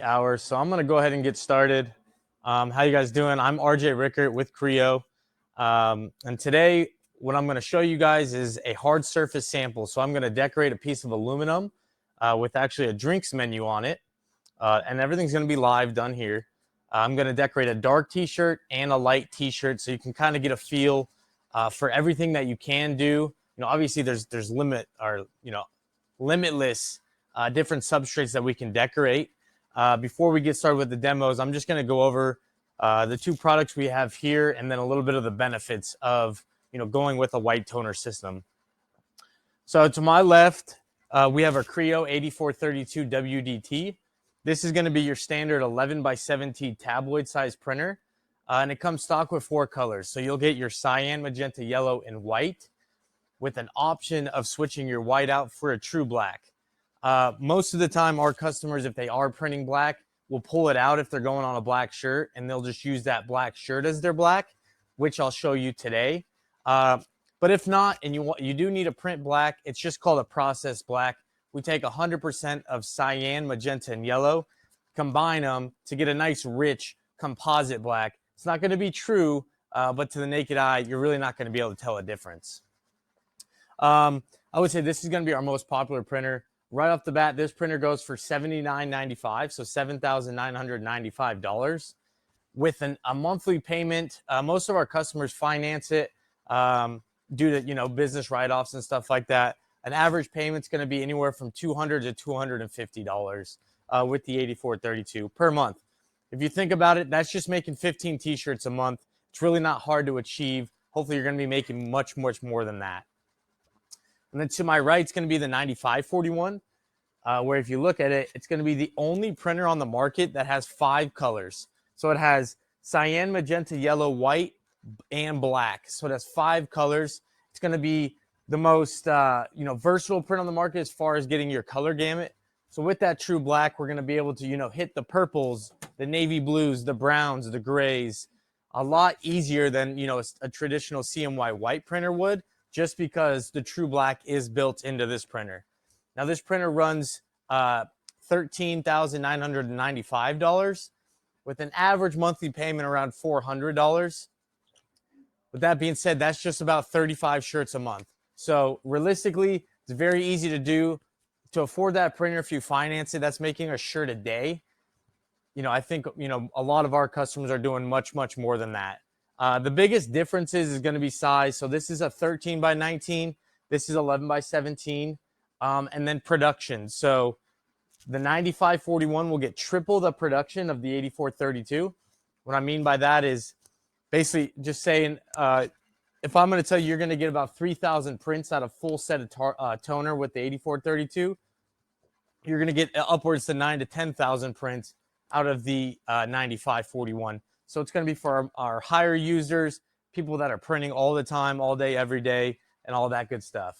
Hours. So I'm going to go ahead and get started. How you guys doing? I'm RJ Rickert with Crio. And today what I'm going to show you guys is a hard surface sample. So I'm going to decorate a piece of aluminum with actually a drinks menu on it. And everything's going to be live done here. I'm going to decorate a dark t-shirt and a light t-shirt so you can kind of get a feel for everything that you can do. Obviously there's limitless different substrates that we can decorate. Before we get started with the demos, I'm just going to go over the two products we have here and then a little bit of the benefits of going with a white toner system. So to my left, we have our Crio 8432 WDT. This is going to be your standard 11 by 17 tabloid size printer, and it comes stock with 4 colors. So you'll get your cyan, magenta, yellow, and white, with an option of switching your white out for a true black. Most of the time, our customers, if they are printing black, will pull it out if they're going on a black shirt, and they'll just use that black shirt as their black, which I'll show you today. But if not, and you do need a print black, it's just called a process black. We take 100% of cyan, magenta, and yellow, combine them to get a nice, rich composite black. It's not going to be true, but to the naked eye, you're really not going to be able to tell a difference. I would say this is going to be our most popular printer. Right off the bat, this printer goes for $79.95, so $7,995 with a monthly payment. Most of our customers finance it due to business write-offs and stuff like that. An average payment's going to be anywhere from $200 to $250 with the 8432 per month. If you think about it, that's just making 15 t-shirts a month. It's really not hard to achieve. Hopefully, you're going to be making much, much more than that. And then to my right, it's going to be the 9541, where if you look at it, it's going to be the only printer on the market that has 5 colors. So it has cyan, magenta, yellow, white, and black. So it has 5 colors. It's going to be the most versatile print on the market as far as getting your color gamut. So with that true black, we're going to be able to hit the purples, the navy blues, the browns, the grays, a lot easier than a traditional CMY white printer would, just because the true black is built into this printer. Now this printer runs $13,995 with an average monthly payment around $400. With that being said, that's just about 35 shirts a month. So realistically, it's very easy to do. To afford that printer, if you finance it, that's making a shirt a day. I think a lot of our customers are doing much, much more than that. The biggest difference is going to be size. So this is a 13 by 19. This is 11 by 17. And then production. So the 9541 will get triple the production of the 8432. What I mean by that is basically just saying, if I'm going to tell you you're going to get about 3,000 prints out of full set of toner with the 8432, you're going to get upwards to 9,000 to 10,000 prints out of the 9541. So it's going to be for our higher users, people that are printing all the time, all day, every day, and all that good stuff.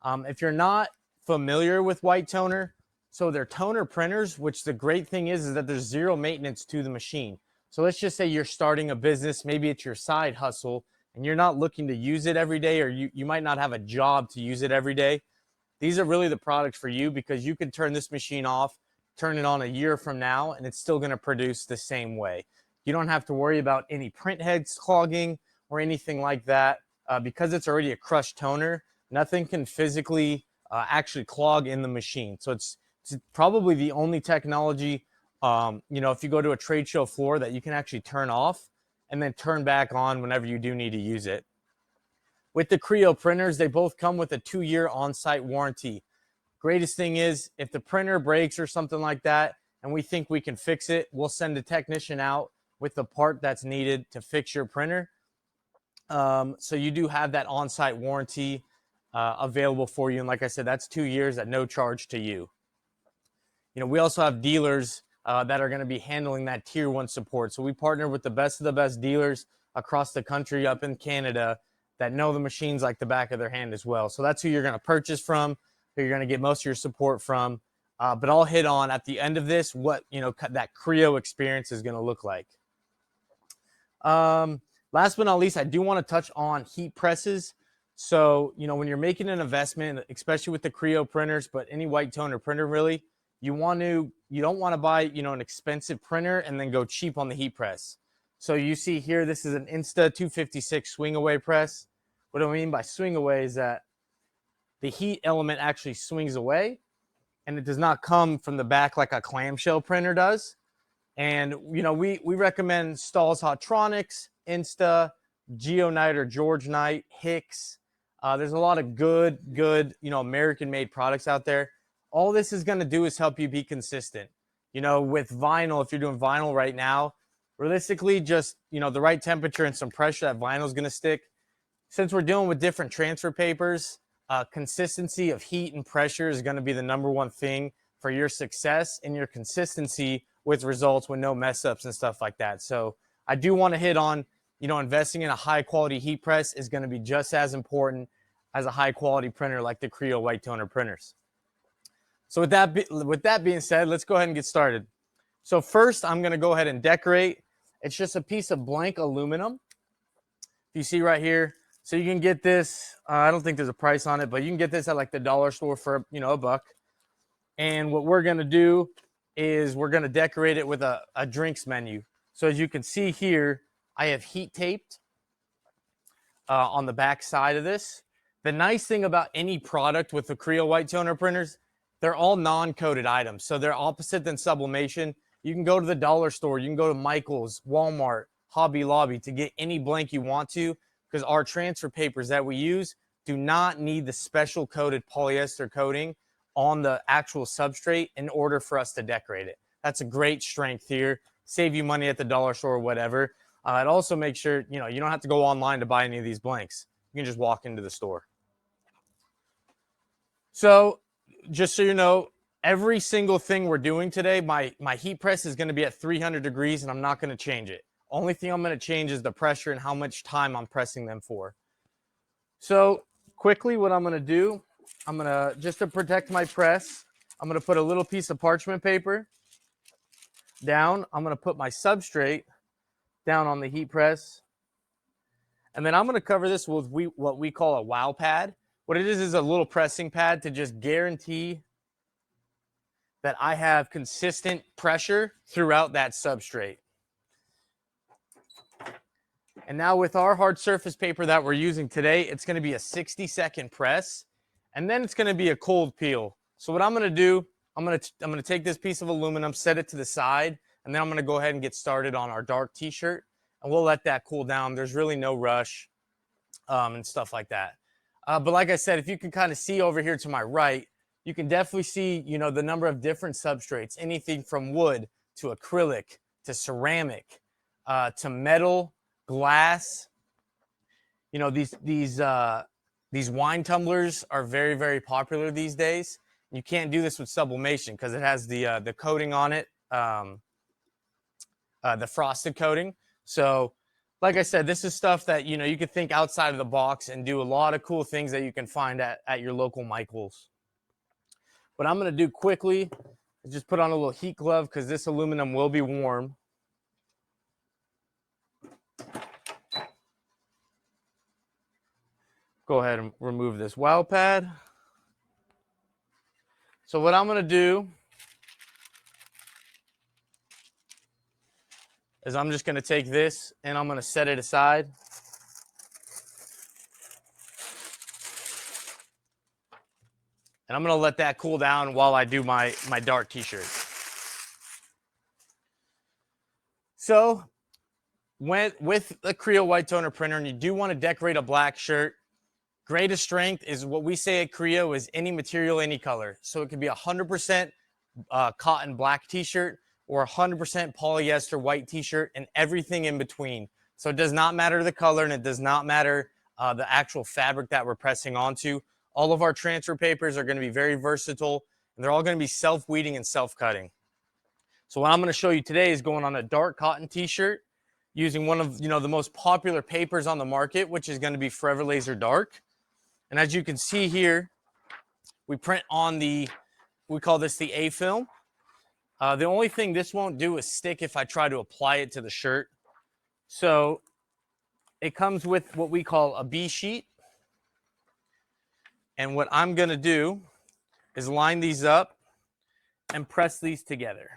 If you're not familiar with white toner, so they're toner printers, which the great thing is that there's zero maintenance to the machine. So let's just say you're starting a business, maybe it's your side hustle, and you're not looking to use it every day, or you might not have a job to use it every day. These are really the products for you, because you can turn this machine off, turn it on a year from now, and it's still going to produce the same way. You don't have to worry about any print heads clogging or anything like that. Because it's already a crushed toner, nothing can physically actually clog in the machine. So it's probably the only technology, if you go to a trade show floor, that you can actually turn off and then turn back on whenever you do need to use it. With the Crio printers, they both come with a 2-year on-site warranty. Greatest thing is, if the printer breaks or something like that, and we think we can fix it, we'll send a technician out with the part that's needed to fix your printer. So you do have that on-site warranty available for you. And like I said, that's 2 years at no charge to you. We also have dealers that are going to be handling that tier 1 support. So we partner with the best of the best dealers across the country, up in Canada, that know the machines like the back of their hand as well. So that's who you're going to purchase from, who you're going to get most of your support from. But I'll hit on at the end of this what that Crio experience is going to look like. Last but not least, I do want to touch on heat presses. So when you're making an investment, especially with the Crio printers, but any white toner printer really, you don't want to buy, an expensive printer and then go cheap on the heat press. So you see here, this is an Insta 256 swing away press. What I mean by swing away is that the heat element actually swings away and it does not come from the back like a clamshell printer does. And, we recommend Stahl's Hotronics, Insta, Geonite or George Knight, Hicks. There's a lot of good, American-made products out there. All this is going to do is help you be consistent. With vinyl, if you're doing vinyl right now, realistically, just, the right temperature and some pressure, that vinyl is going to stick. Since we're dealing with different transfer papers, consistency of heat and pressure is going to be the number one thing for your success and your consistency with results with no mess ups and stuff like that. So I do want to hit on, investing in a high quality heat press is going to be just as important as a high quality printer like the Crio white toner printers. So with that being said, let's go ahead and get started. So first, I'm going to go ahead and decorate. It's just a piece of blank aluminum. You see right here. So you can get this. I don't think there's a price on it, but you can get this at like the dollar store for, $1. And what we're going to do is we're going to decorate it with a drinks menu. So as you can see here, I have heat taped on the back side of this. The nice thing about any product with the Crio white toner printers, they're all non-coated items. So they're opposite than sublimation. You can go to the dollar store. You can go to Michael's, Walmart, Hobby Lobby to get any blank you want to, because our transfer papers that we use do not need the special coated polyester coating on the actual substrate in order for us to decorate it. That's a great strength here. Save you money at the dollar store or whatever. It also makes sure, you don't have to go online to buy any of these blanks. You can just walk into the store. So just so you know, every single thing we're doing today, my heat press is going to be at 300 degrees and I'm not going to change it. Only thing I'm going to change is the pressure and how much time I'm pressing them for. So quickly, what I'm going to do, just to protect my press, I'm going to put a little piece of parchment paper down. I'm going to put my substrate down on the heat press. And then I'm going to cover this with what we call a wow pad. What it is a little pressing pad to just guarantee that I have consistent pressure throughout that substrate. And now with our hard surface paper that we're using today, it's going to be a 60-second press, and then it's going to be a cold peel. So what I'm going to do, I'm going to take this piece of aluminum, set it to the side, and then I'm going to go ahead and get started on our dark T-shirt, and we'll let that cool down. There's really no rush and stuff like that. But like I said, if you can kind of see over here to my right, you can definitely see, the number of different substrates, anything from wood to acrylic to ceramic to metal, glass. These wine tumblers are very, very popular these days. You can't do this with sublimation because it has the coating on it, the frosted coating. So like I said, this is stuff that you could think outside of the box and do a lot of cool things that you can find at your local Michael's. What I'm going to do quickly is just put on a little heat glove because this aluminum will be warm. Go ahead and remove this wow pad. So what I'm going to do is I'm just going to take this and I'm going to set it aside. And I'm going to let that cool down while I do my dark T-shirt. So with a Crio white toner printer, and you do want to decorate a black shirt, greatest strength is what we say at Crio is any material, any color. So it could be 100% cotton black T-shirt or 100% polyester white T-shirt and everything in between. So it does not matter the color and it does not matter the actual fabric that we're pressing onto. All of our transfer papers are going to be very versatile and they're all going to be self-weeding and self-cutting. So what I'm going to show you today is going on a dark cotton T-shirt using one of the most popular papers on the market, which is going to be Forever Laser Dark. And as you can see here, we print on we call this the A film. The only thing this won't do is stick if I try to apply it to the shirt. So it comes with what we call a B sheet. And what I'm going to do is line these up and press these together.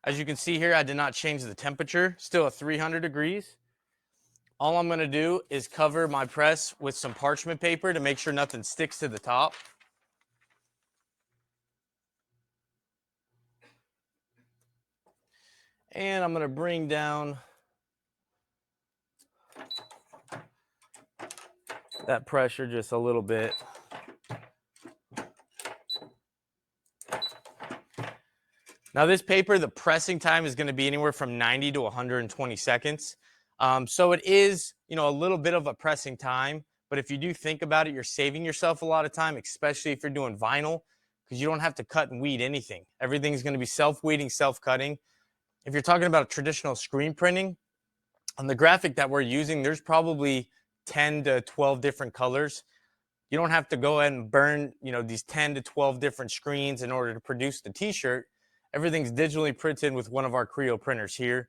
As you can see here, I did not change the temperature, still at 300 degrees. All I'm gonna do is cover my press with some parchment paper to make sure nothing sticks to the top. And I'm gonna bring down that pressure just a little bit. Now this paper, the pressing time is gonna be anywhere from 90 to 120 seconds. So it is, a little bit of a pressing time, but if you do think about it, you're saving yourself a lot of time, especially if you're doing vinyl, because you don't have to cut and weed anything. Everything's gonna be self-weeding, self-cutting. If you're talking about traditional screen printing, on the graphic that we're using, there's probably 10 to 12 different colors. You don't have to go ahead and burn, these 10 to 12 different screens in order to produce the t-shirt. Everything's digitally printed with one of our Crio printers here.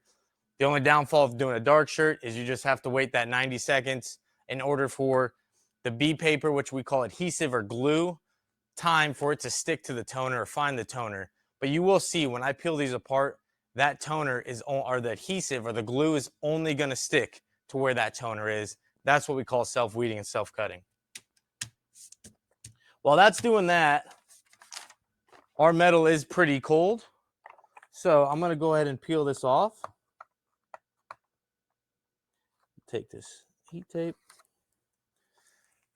The only downfall of doing a dark shirt is you just have to wait that 90 seconds in order for the B paper, which we call adhesive or glue, time for it to stick to the toner or find the toner. But you will see when I peel these apart, that toner is, or the adhesive or the glue is only going to stick to where that toner is. That's what we call self-weeding and self-cutting. While that's doing that, our metal is pretty cold. So I'm going to go ahead and peel this off. Take this heat tape.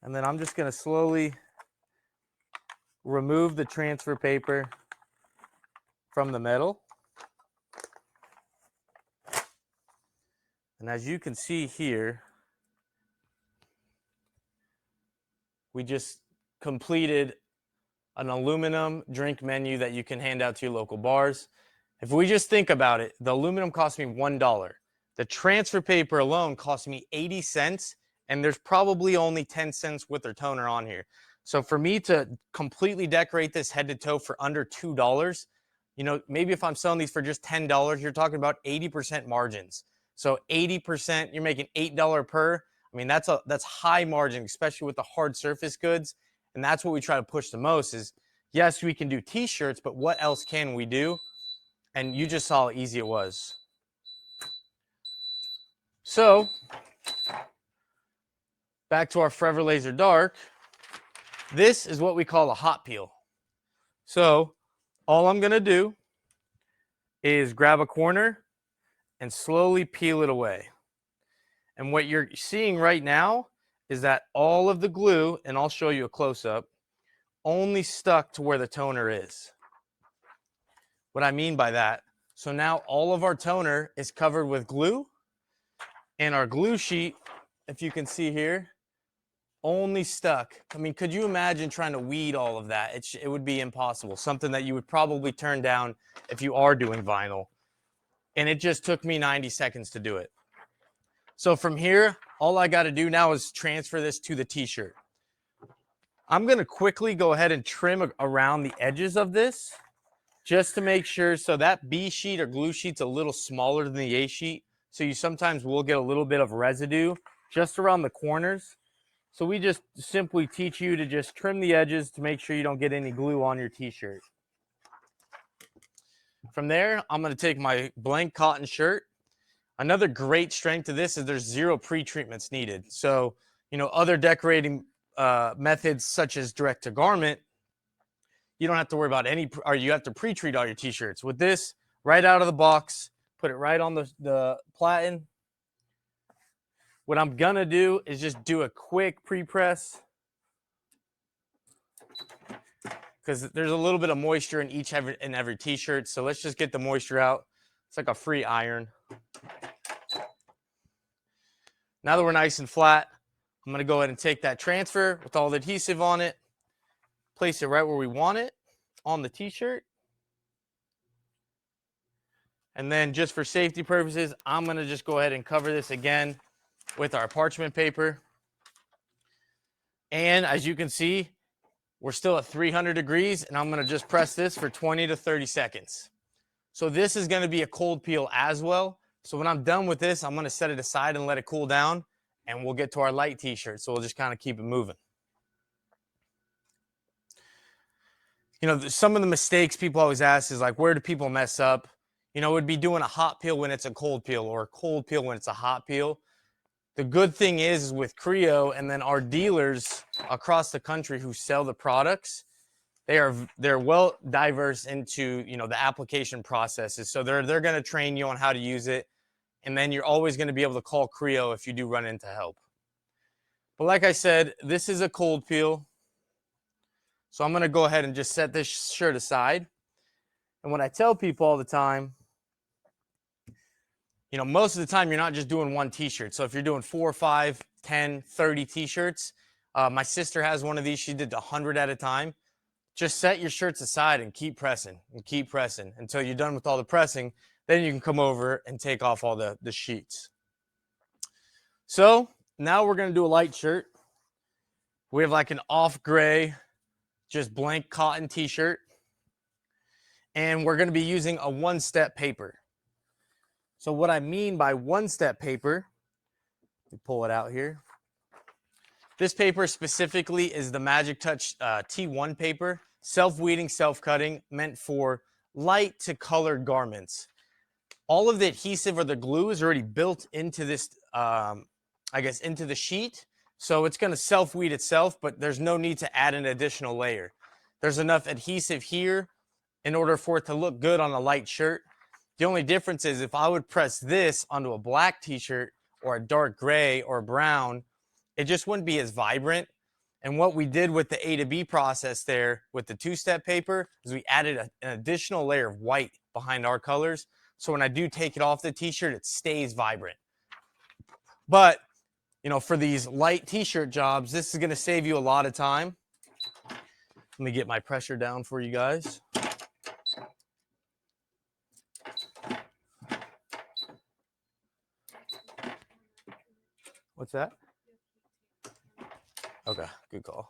And then I'm just going to slowly remove the transfer paper from the metal. And as you can see here, we just completed an aluminum drink menu that you can hand out to your local bars. If we just think about it, the aluminum cost me $1. The transfer paper alone cost me 80 cents, and there's probably only 10 cents with their toner on here. So for me to completely decorate this head to toe for under $2, maybe if I'm selling these for just $10, you're talking about 80% margins. So 80%, you're making $8 per. I mean, that's high margin, especially with the hard surface goods. And that's what we try to push the most is, yes, we can do t-shirts, but what else can we do? And you just saw how easy it was. So back to our Forever Laser Dark. This is what we call a hot peel. So all I'm going to do is grab a corner and slowly peel it away. And what you're seeing right now is that all of the glue, and I'll show you a close-up, only stuck to where the toner is. What I mean by that, so now all of our toner is covered with glue, and our glue sheet, if you can see here, only stuck. I mean, could you imagine trying to weed all of that? It would be impossible. Something that you would probably turn down if you are doing vinyl. And it just took me 90 seconds to do it. So from here, all I got to do now is transfer this to the t-shirt. I'm going to quickly go ahead and trim around the edges of this just to make sure. So that B sheet or glue sheet's a little smaller than the A sheet. So you sometimes will get a little bit of residue just around the corners. So we just simply teach you to just trim the edges to make sure you don't get any glue on your t-shirt. From there, I'm going to take my blank cotton shirt. Another great strength to this is there's 0 pre-treatments needed. So, other decorating methods such as direct to garment, you don't have to worry about or you have to pre-treat all your t-shirts. With this, right out of the box, put it right on the platen. What I'm gonna do is just do a quick pre-press because there's a little bit of moisture in every t-shirt. So let's just get the moisture out. It's like a free iron. Now that we're nice and flat, I'm gonna go ahead and take that transfer with all the adhesive on it, place it right where we want it on the t-shirt. And then just for safety purposes, I'm gonna just go ahead and cover this again with our parchment paper. And as you can see, we're still at 300 degrees, and I'm gonna just press this for 20 to 30 seconds. So this is gonna be a cold peel as well. So when I'm done with this, I'm gonna set it aside and let it cool down, and we'll get to our light t-shirt. So we'll just kind of keep it moving. You know, some of the mistakes people always ask is like, where do people mess up? You know, it would be doing a hot peel when it's a cold peel, or a cold peel when it's a hot peel. The good thing is with Crio and then our dealers across the country who sell the products, they're well diverse into, you know, the application processes. So they're going to train you on how to use it, and then you're always going to be able to call Crio if you do run into help. But like I said, this is a cold peel. So I'm going to go ahead and just set this shirt aside. And what I tell people all the time, you know, most of the time you're not just doing one t-shirt. So if you're doing 4, 5, 10, 30 t-shirts, my sister has one of these. She did 100 at a time. Just set your shirts aside and keep pressing until you're done with all the pressing. Then you can come over and take off all the sheets. So now we're going to do a light shirt. We have like an off gray, just blank cotton t-shirt. And we're going to be using a one-step paper. So what I mean by one-step paper, let me pull it out here. This paper specifically is the Magic Touch T1 paper, self-weeding, self-cutting, meant for light to colored garments. All of the adhesive or the glue is already built into this, into the sheet. So it's going to self-weed itself, but there's no need to add an additional layer. There's enough adhesive here in order for it to look good on a light shirt. The only difference is if I would press this onto a black t-shirt or a dark gray or brown, it just wouldn't be as vibrant. And what we did with the A to B process there with the two-step paper is we added an additional layer of white behind our colors. So when I do take it off the t-shirt, it stays vibrant. But, you know, for these light t-shirt jobs, this is going to save you a lot of time. Let me get my pressure down for you guys. What's that? Okay, good call.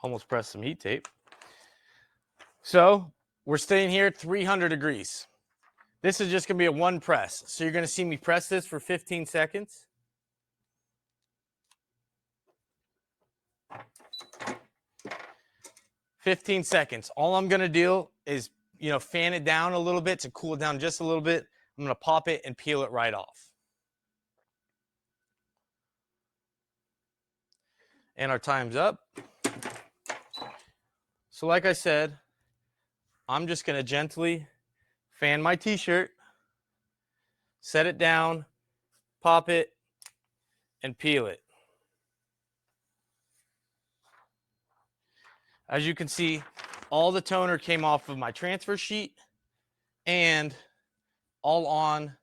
Almost pressed some heat tape. So we're staying here at 300 degrees. This is just going to be a one press. So you're going to see me press this for 15 seconds. All I'm going to do is, you know, fan it down a little bit to cool it down just a little bit. I'm going to pop it and peel it right off. And our time's up. So like I said, I'm just going to gently fan my t-shirt, set it down, pop it, and peel it. As you can see, all the toner came off of my transfer sheet and all on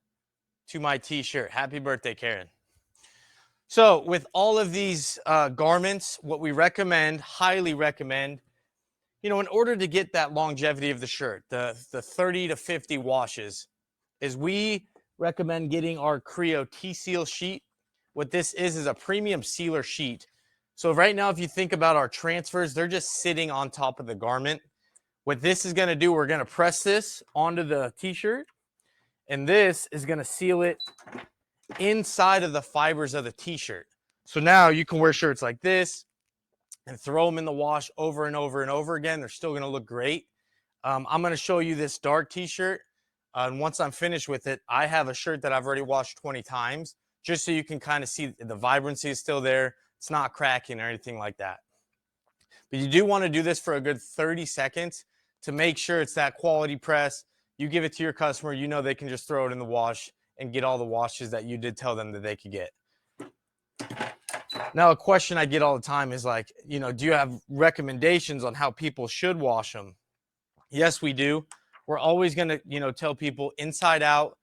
to my t-shirt. Happy birthday, Karen. So with all of these garments, what we recommend, highly recommend, you know, in order to get that longevity of the shirt, the 30 to 50 washes, is we recommend getting our Crio T-Seal sheet. What this is a premium sealer sheet. So right now, if you think about our transfers, they're just sitting on top of the garment. What this is going to do, we're going to press this onto the t-shirt, and this is going to seal it inside of the fibers of the t-shirt. So now you can wear shirts like this and throw them in the wash over and over and over again. They're still going to look great. I'm going to show you this dark t-shirt. And once I'm finished with it, I have a shirt that I've already washed 20 times, just so you can kind of see the vibrancy is still there. It's not cracking or anything like that. But you do want to do this for a good 30 seconds to make sure it's that quality press. You give it to your customer, you know they can just throw it in the wash and get all the washes that you did tell them that they could get. Now, a question I get all the time is like, you know, do you have recommendations on how people should wash them? Yes, we do. We're always going to, you know, tell people inside out,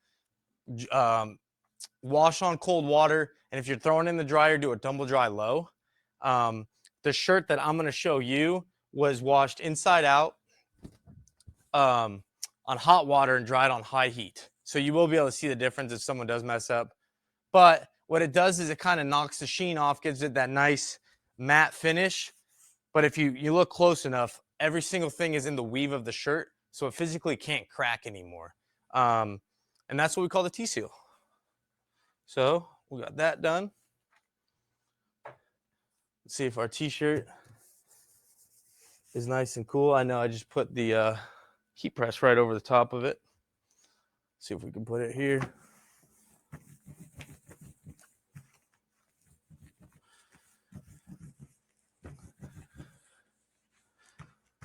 wash on cold water. And if you're throwing in the dryer, do a tumble dry low. The shirt that I'm going to show you was washed inside out on hot water and dried on high heat. So you will be able to see the difference if someone does mess up. But what it does is it kind of knocks the sheen off, gives it that nice matte finish. But if you look close enough, every single thing is in the weave of the shirt, so it physically can't crack anymore. And that's what we call the T-Seal. So we got that done. Let's see if our t-shirt is nice and cool. I know I just put the heat press right over the top of it. See if we can put it here.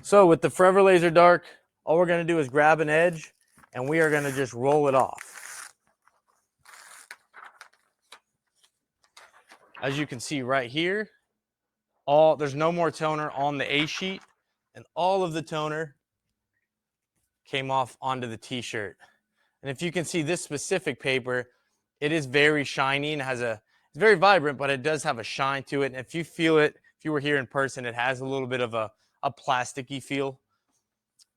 So with the Forever Laser Dark, all we're going to do is grab an edge and we are going to just roll it off. As you can see right here, there's no more toner on the A sheet, and all of the toner came off onto the t-shirt. And if you can see this specific paper, it is very shiny and it's very vibrant, but it does have a shine to it. And if you feel it, if you were here in person, it has a little bit of a plasticky feel.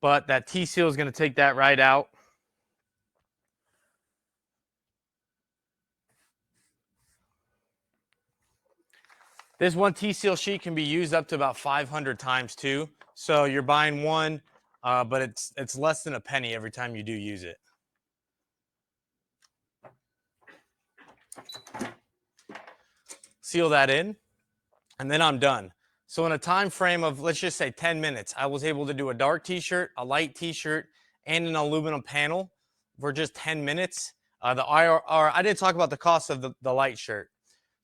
But that T-seal is going to take that right out. This one T-seal sheet can be used up to about 500 times too. So you're buying one, but it's less than a penny every time you do use it. Seal that in, and then I'm done. So in a time frame of, let's just say 10 minutes, I was able to do a dark t-shirt, a light t-shirt, and an aluminum panel for just 10 minutes. I didn't talk about the cost of the light shirt.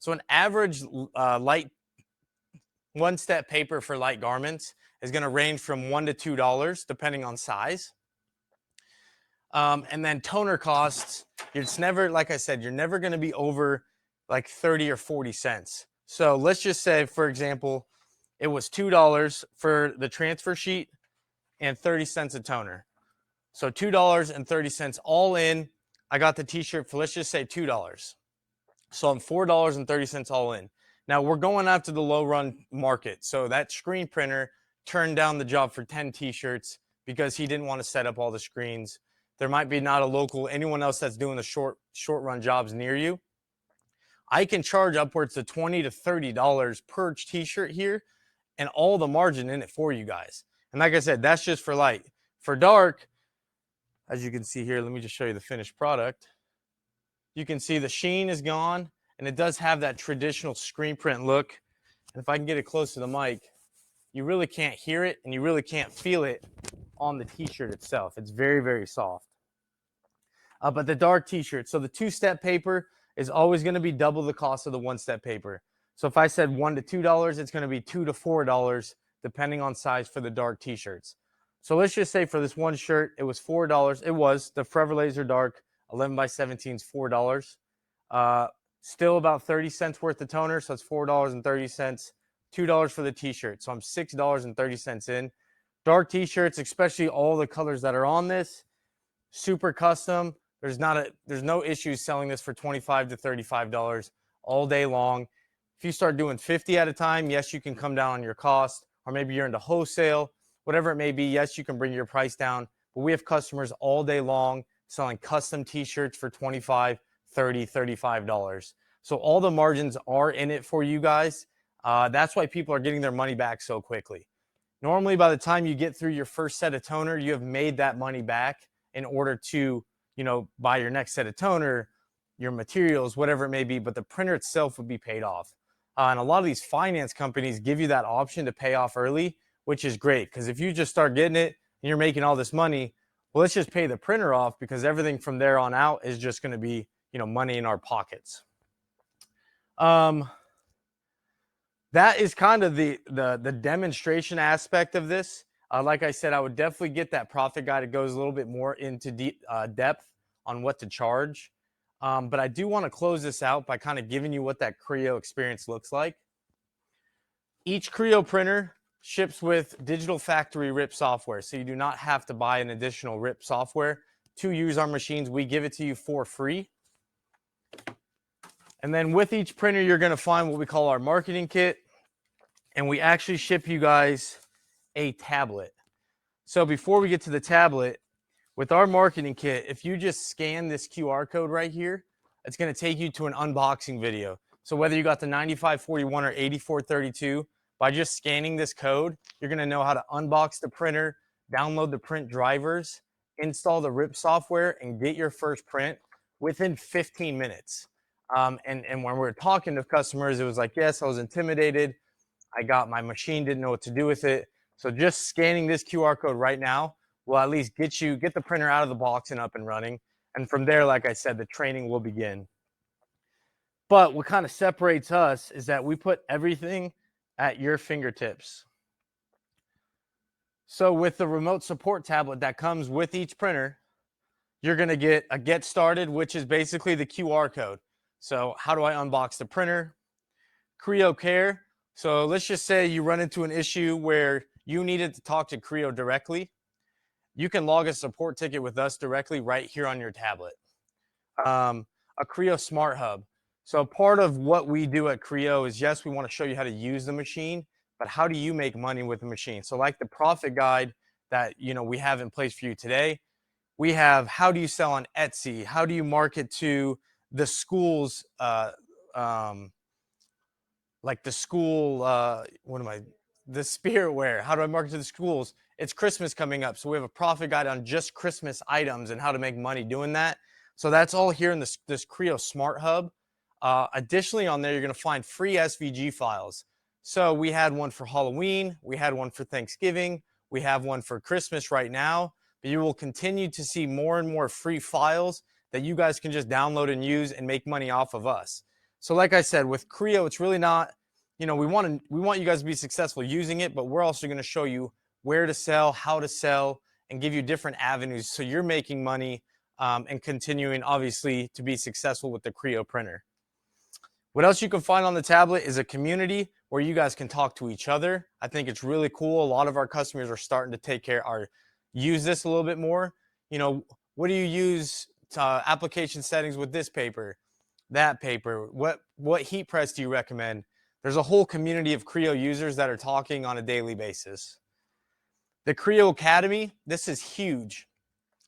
So an average light one-step paper for light garments is going to range from $1 to $2, depending on size. And then toner costs, it's never, like I said, you're never going to be over like 30 or 40 cents. So let's just say, for example, it was $2 for the transfer sheet and 30 cents a toner. So $2.30 all in. I got the t-shirt for, let's just say $2. So I'm $4.30 all in. Now we're going after the low run market. So that screen printer turned down the job for 10 t-shirts because he didn't want to set up all the screens. There might be not a local, anyone else that's doing the short run jobs near you. I can charge upwards to $20 to $30 per t-shirt here and all the margin in it for you guys. And like I said, that's just for light. For dark, as you can see here, let me just show you the finished product. You can see the sheen is gone, and it does have that traditional screen print look. And if I can get it close to the mic, you really can't hear it and you really can't feel it on the t-shirt itself. It's very, very soft. But the dark t-shirt, so the two-step paper is always going to be double the cost of the one-step paper. So if I said $1 to $2, it's going to be $2 to $4, depending on size for the dark t-shirts. So let's just say for this one shirt, it was $4. It was the Forever Laser Dark 11 by 17 is $4. Still about 30 cents worth of toner, so it's $4.30. $2 for the t-shirt, so I'm $6.30 in. Dark t-shirts, especially all the colors that are on this, super custom. There's no issues selling this for $25 to $35 all day long. If you start doing 50 at a time, yes, you can come down on your cost, or maybe you're into wholesale, whatever it may be. Yes, you can bring your price down, but we have customers all day long selling custom t-shirts for $25, $30, $35. So all the margins are in it for you guys. That's why people are getting their money back so quickly. Normally, by the time you get through your first set of toner, you have made that money back in order to, buy your next set of toner, your materials, whatever it may be, but the printer itself would be paid off. And a lot of these finance companies give you that option to pay off early, which is great, because if you just start getting it and you're making all this money, well, let's just pay the printer off, because everything from there on out is just going to be, money in our pockets. That is kind of the demonstration aspect of this. Like I said, I would definitely get that profit guide. It goes a little bit more into depth on what to charge. But I do want to close this out by kind of giving you what that Crio experience looks like. Each Crio printer ships with digital factory RIP software, so you do not have to buy an additional RIP software to use our machines. We give it to you for free. And then with each printer, you're going to find what we call our marketing kit. And we actually ship you guys a tablet. So before we get to the tablet, with our marketing kit, if you just scan this QR code right here, it's going to take you to an unboxing video. So whether you got the 9541 or 8432, by just scanning this code, you're going to know how to unbox the printer, download the print drivers, install the RIP software, and get your first print within 15 minutes. And when we were talking to customers, it was like, yes, I was intimidated. My machine didn't know what to do with it. So just scanning this QR code right now will at least get the printer out of the box and up and running. And from there, like I said, the training will begin. But what kind of separates us is that we put everything at your fingertips. So with the remote support tablet that comes with each printer, you're going to get a get started, which is basically the QR code. So how do I unbox the printer? Crio Care. So let's just say you run into an issue where you needed to talk to Crio directly. You can log a support ticket with us directly right here on your tablet. A Crio Smart Hub. So part of what we do at Crio is, yes, we want to show you how to use the machine, but how do you make money with the machine? So like the profit guide that we have in place for you today, we have how do you sell on Etsy? How do you market to the schools, like the school, the spirit wear? How do I market to the schools? It's Christmas coming up, so we have a profit guide on just Christmas items and how to make money doing that. So that's all here in this Crio Smart Hub. Additionally, on there, you're going to find free SVG files. So we had one for Halloween, we had one for Thanksgiving, we have one for Christmas right now. But you will continue to see more and more free files that you guys can just download and use and make money off of us. So like I said, with Crio, it's really not, we want you guys to be successful using it, but we're also going to show you where to sell, how to sell, and give you different avenues so you're making money and continuing, obviously, to be successful with the Crio printer. What else you can find on the tablet is a community where you guys can talk to each other. I think it's really cool. A lot of our customers are starting to use this a little bit more. What do you use application settings with this paper, that paper? What heat press do you recommend? There's a whole community of Crio users that are talking on a daily basis. The Crio Academy, this is huge.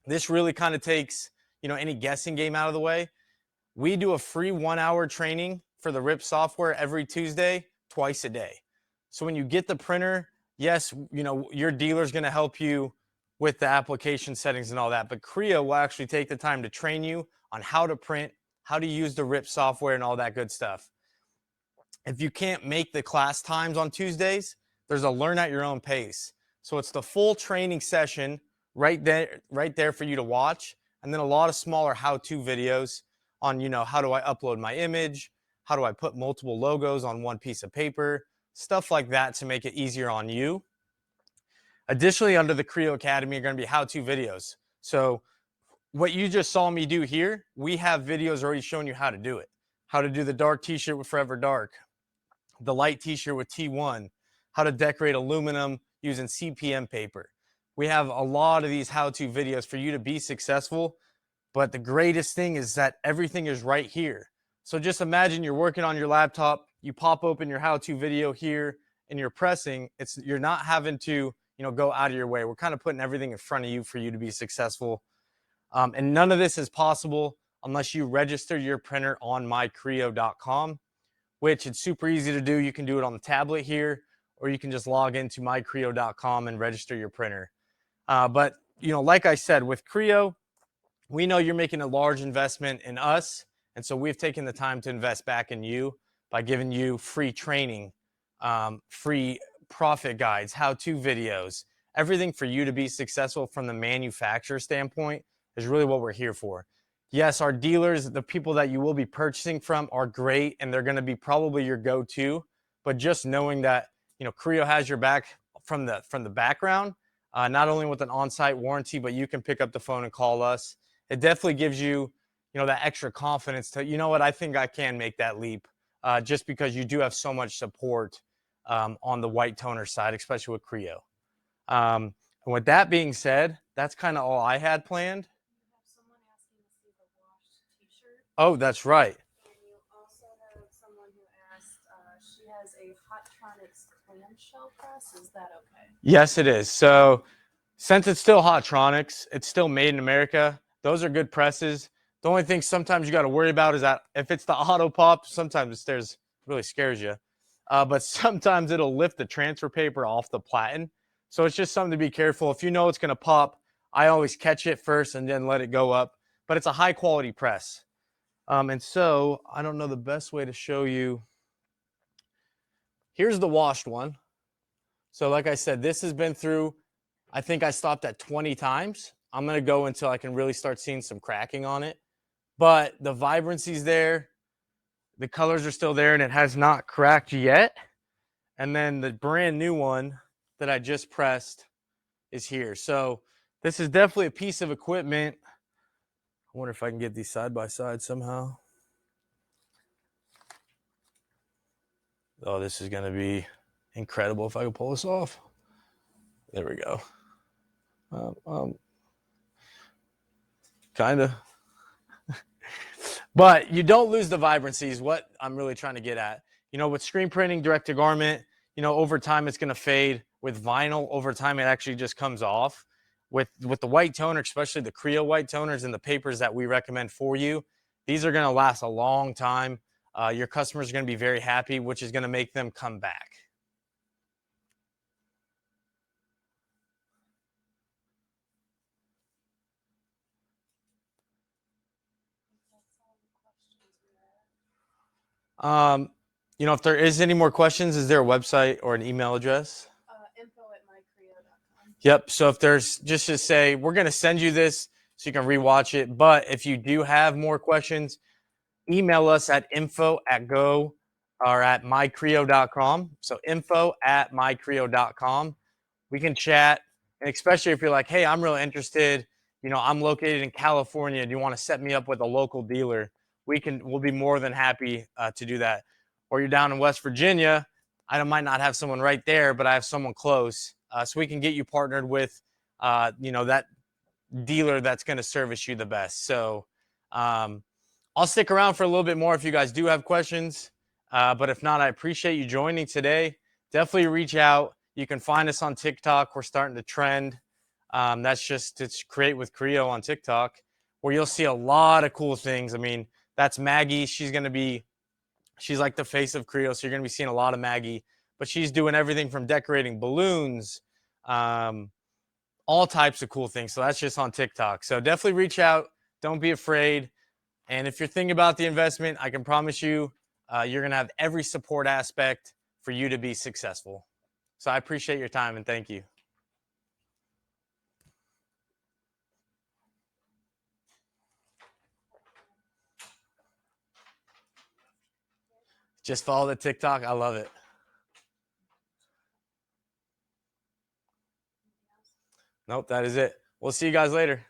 This really kind of takes, any guessing game out of the way. We do a free 1-hour training for the RIP software every Tuesday, twice a day. So when you get the printer, yes, your dealer's going to help you with the application settings and all that, but Crio will actually take the time to train you on how to print, how to use the RIP software and all that good stuff. If you can't make the class times on Tuesdays, there's a learn at your own pace. So it's the full training session right there for you to watch, and then a lot of smaller how-to videos on, how do I upload my image? How do I put multiple logos on one piece of paper? Stuff like that to make it easier on you. Additionally, under the Crio Academy are going to be how-to videos. So what you just saw me do here, we have videos already showing you how to do it. How to do the dark t-shirt with Forever Dark, the light t-shirt with T1, how to decorate aluminum using CPM paper. We have a lot of these how-to videos for you to be successful. But the greatest thing is that everything is right here. So just imagine you're working on your laptop, you pop open your how-to video here and you're pressing. You're not having to, go out of your way. We're kind of putting everything in front of you for you to be successful. And none of this is possible unless you register your printer on mycrio.com, which it's super easy to do. You can do it on the tablet here, or you can just log into mycrio.com and register your printer. But, like I said, with Crio, we know you're making a large investment in us, and so we've taken the time to invest back in you by giving you free training, free profit guides, how-to videos, everything for you to be successful from the manufacturer standpoint is really what we're here for. Yes, our dealers, the people that you will be purchasing from, are great, and they're going to be probably your go-to, but just knowing that, Crio has your back from the background, not only with an on-site warranty, but you can pick up the phone and call us. It definitely gives you, that extra confidence to, I think I can make that leap, just because you do have so much support on the white toner side, especially with Crio. And with that being said, that's kind of all I had planned. You have someone asking to see the washed t-shirt. Oh, that's right. And you also have someone who asked, she has a Hotronix clamshell press. Is that okay? Yes, it is. So since it's still Hotronix, it's still made in America. Those are good presses. The only thing sometimes you got to worry about is that if it's the auto pop, sometimes the stairs really scares you. But sometimes it'll lift the transfer paper off the platen. So it's just something to be careful. If you know it's going to pop, I always catch it first and then let it go up. But it's a high quality press. And so I don't know the best way to show you. here's the washed one. So like I said, this has been through, I think I stopped at 20 times. I'm going to go until I can really start seeing some cracking on it. But the vibrancy's there. The colors are still there and it has not cracked yet. And then the brand new one that I just pressed is here. So this is definitely a piece of equipment. I wonder if I can get these side by side somehow. Oh, this is going to be incredible if I can pull this off. There we go. Kind of. But you don't lose the vibrancy is what I'm really trying to get at. You know, with screen printing, direct to garment, you know, over time it's going to fade. With vinyl, over time it actually just comes off. With the white toner, especially the Crio white toners and the papers that we recommend for you, these are going to last a long time. Your customers are going to be very happy, which is going to make them come back. You know, if there is any more questions, is there a website or an email address? Info@mycrio.com. Yep. So if there's just to say, we're going to send you this so you can rewatch it. But if you do have more questions, email us at info@go or at mycrio.com. So info@mycrio.com. We can chat. And especially if you're like, hey, I'm really interested. You know, I'm located in California. Do you want to set me up with a local dealer? We'll be more than happy to do that. Or you're down in West Virginia. I might not have someone right there, but I have someone close. So we can get you partnered with, you know, that dealer that's going to service you the best. So I'll stick around for a little bit more if you guys do have questions. But if not, I appreciate you joining today. Definitely reach out. You can find us on TikTok. We're starting to trend. That's just to create with Crio on TikTok, where you'll see a lot of cool things. I mean, that's Maggie. She's like the face of Crio, so you're going to be seeing a lot of Maggie. But she's doing everything from decorating balloons, all types of cool things. So that's just on TikTok. So definitely reach out. Don't be afraid. And if you're thinking about the investment, I can promise you, you're going to have every support aspect for you to be successful. So I appreciate your time and thank you. Just follow the TikTok. I love it. Nope, that is it. We'll see you guys later.